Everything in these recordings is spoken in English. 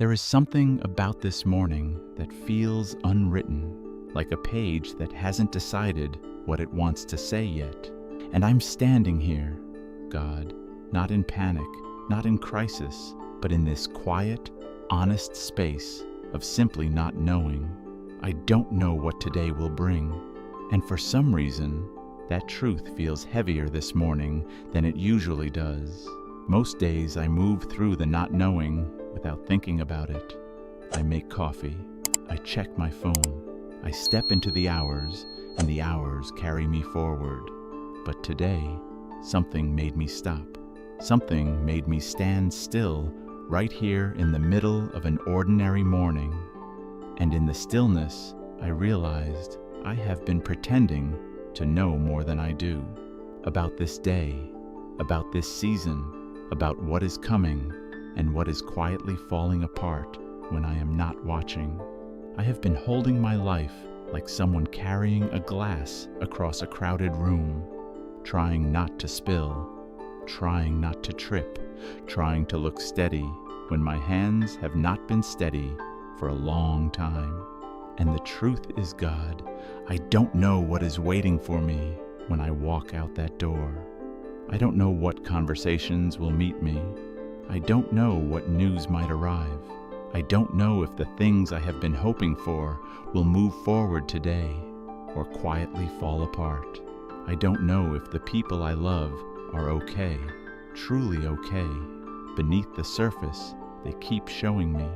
There is something about this morning that feels unwritten, like a page that hasn't decided what it wants to say yet. And I'm standing here, God, not in panic, not in crisis, but in this quiet, honest space of simply not knowing. I don't know what today will bring, and for some reason, that truth feels heavier this morning than it usually does. Most days I move through the not knowing without thinking about it. I make coffee, I check my phone, I step into the hours, and the hours carry me forward. But today, something made me stop. Something made me stand still right here in the middle of an ordinary morning. And in the stillness, I realized I have been pretending to know more than I do. About this day, about this season, about what is coming, and what is quietly falling apart when I am not watching. I have been holding my life like someone carrying a glass across a crowded room, trying not to spill, trying not to trip, trying to look steady when my hands have not been steady for a long time. And the truth is, God, I don't know what is waiting for me when I walk out that door. I don't know what conversations will meet me. I don't know what news might arrive. I don't know if the things I have been hoping for will move forward today or quietly fall apart. I don't know if the people I love are okay, truly okay. Beneath the surface, they keep showing me.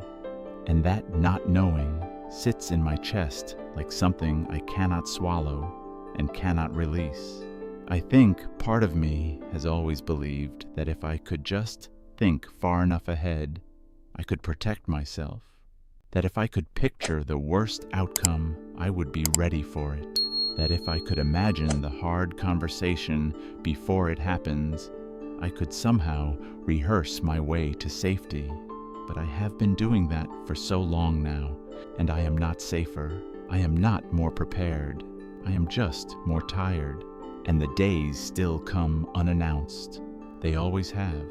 And that not knowing sits in my chest like something I cannot swallow and cannot release. I think part of me has always believed that if I could just think far enough ahead, I could protect myself. That if I could picture the worst outcome, I would be ready for it. That if I could imagine the hard conversation before it happens, I could somehow rehearse my way to safety. But I have been doing that for so long now, and I am not safer. I am not more prepared. I am just more tired. And the days still come unannounced. They always have.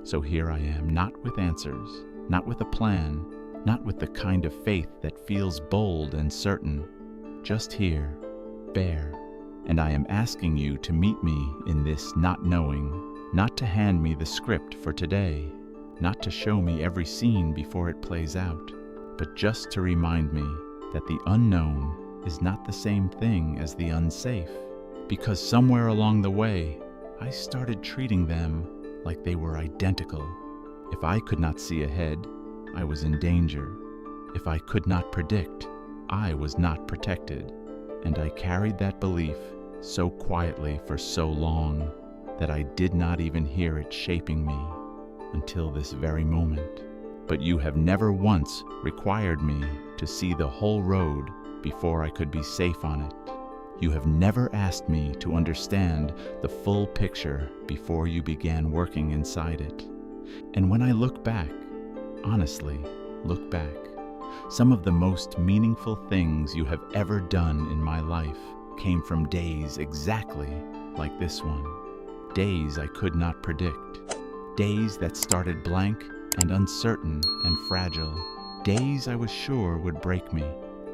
So here I am, not with answers, not with a plan, not with the kind of faith that feels bold and certain. Just here, bare. And I am asking you to meet me in this not knowing, not to hand me the script for today, not to show me every scene before it plays out, but just to remind me that the unknown is not the same thing as the unsafe. Because somewhere along the way, I started treating them like they were identical. If I could not see ahead, I was in danger. If I could not predict, I was not protected. And I carried that belief so quietly for so long that I did not even hear it shaping me until this very moment. But you have never once required me to see the whole road before I could be safe on it. You have never asked me to understand the full picture before you began working inside it. And when I look back, honestly, look back, some of the most meaningful things you have ever done in my life came from days exactly like this one. Days I could not predict. Days that started blank and uncertain and fragile. Days I was sure would break me,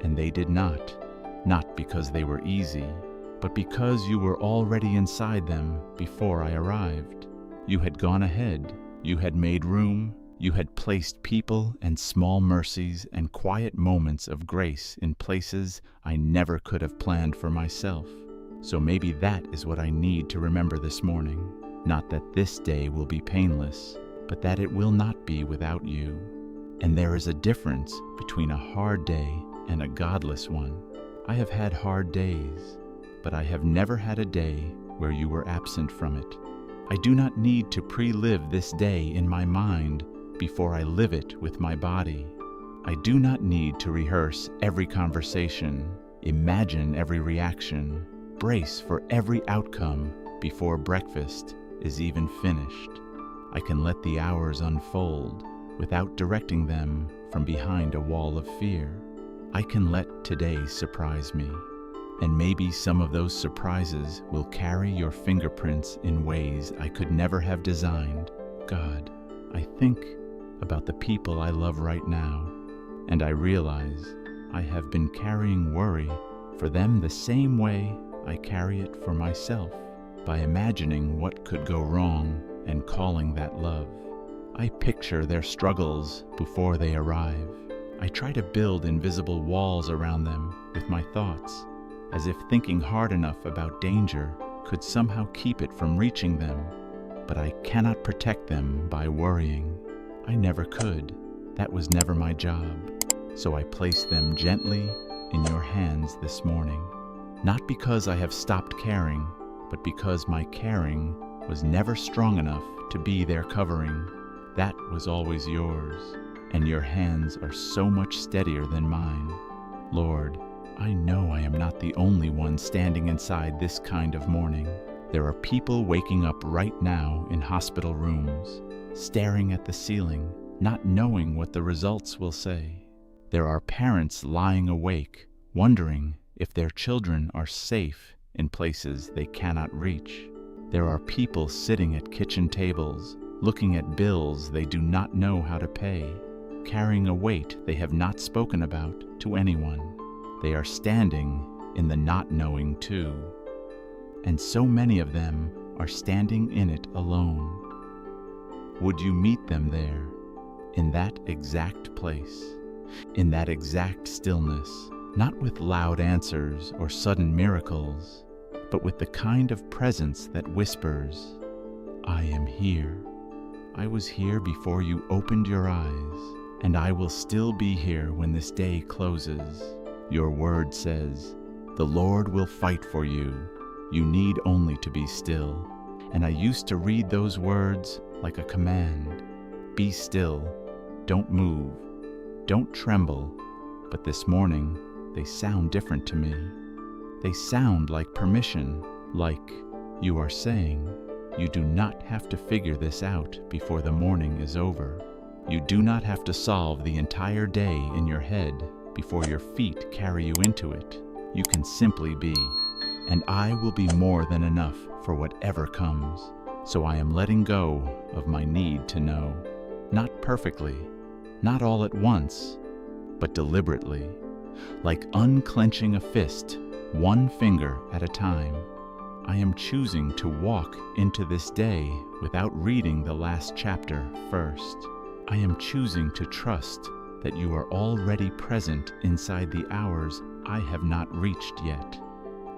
and they did not. Not because they were easy, but because you were already inside them before I arrived. You had gone ahead, you had made room, you had placed people and small mercies and quiet moments of grace in places I never could have planned for myself. So maybe that is what I need to remember this morning. Not that this day will be painless, but that it will not be without you. And there is a difference between a hard day and a godless one. I have had hard days, but I have never had a day where you were absent from it. I do not need to pre-live this day in my mind before I live it with my body. I do not need to rehearse every conversation, imagine every reaction, brace for every outcome before breakfast is even finished. I can let the hours unfold without directing them from behind a wall of fear. I can let today surprise me, and maybe some of those surprises will carry your fingerprints in ways I could never have designed. God, I think about the people I love right now, and I realize I have been carrying worry for them the same way I carry it for myself, by imagining what could go wrong and calling that love. I picture their struggles before they arrive. I try to build invisible walls around them with my thoughts, as if thinking hard enough about danger could somehow keep it from reaching them. But I cannot protect them by worrying. I never could. That was never my job. So I place them gently in your hands this morning. Not because I have stopped caring, but because my caring was never strong enough to be their covering. That was always yours, and your hands are so much steadier than mine. Lord, I know I am not the only one standing inside this kind of mourning. There are people waking up right now in hospital rooms, staring at the ceiling, not knowing what the results will say. There are parents lying awake, wondering if their children are safe in places they cannot reach. There are people sitting at kitchen tables, looking at bills they do not know how to pay, carrying a weight they have not spoken about to anyone. They are standing in the not knowing too. And so many of them are standing in it alone. Would you meet them there, in that exact place, in that exact stillness, not with loud answers or sudden miracles, but with the kind of presence that whispers, I am here. I was here before you opened your eyes, and I will still be here when this day closes. Your word says, the Lord will fight for you. You need only to be still. And I used to read those words like a command. Be still. Don't move. Don't tremble. But this morning, they sound different to me. They sound like permission, like you are saying, you do not have to figure this out before the morning is over. You do not have to solve the entire day in your head before your feet carry you into it. You can simply be. And I will be more than enough for whatever comes. So I am letting go of my need to know. Not perfectly, not all at once, but deliberately, like unclenching a fist, one finger at a time. I am choosing to walk into this day without reading the last chapter first. I am choosing to trust that you are already present inside the hours I have not reached yet.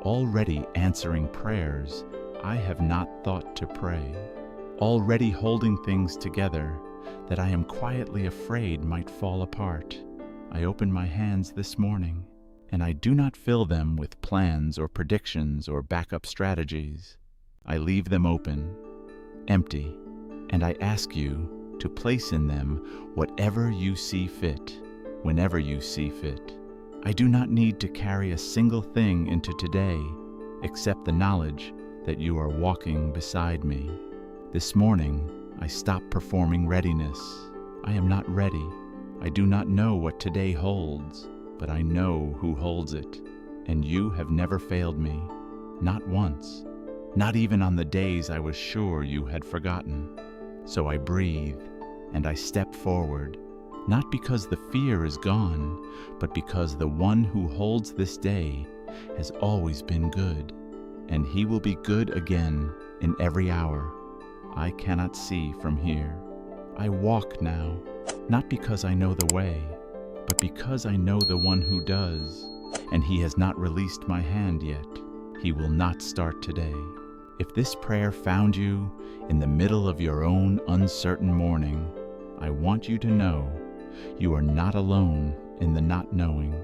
Already answering prayers I have not thought to pray, already holding things together that I am quietly afraid might fall apart. I open my hands this morning, and I do not fill them with plans or predictions or backup strategies. I leave them open, empty, and I ask you to place in them whatever you see fit, whenever you see fit. I do not need to carry a single thing into today except the knowledge that you are walking beside me. This morning, I stop performing readiness. I am not ready. I do not know what today holds, but I know who holds it. And you have never failed me, not once, not even on the days I was sure you had forgotten. So I breathe and I step forward. Not because the fear is gone, but because the one who holds this day has always been good, and he will be good again in every hour. I cannot see from here. I walk now, not because I know the way, but because I know the one who does, and he has not released my hand yet. He will not start today. If this prayer found you in the middle of your own uncertain morning, I want you to know you are not alone in the not knowing.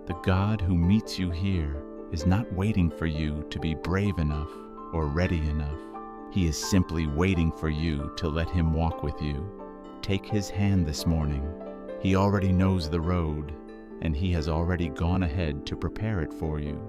The God who meets you here is not waiting for you to be brave enough or ready enough. He is simply waiting for you to let him walk with you. Take his hand this morning. He already knows the road, and he has already gone ahead to prepare it for you.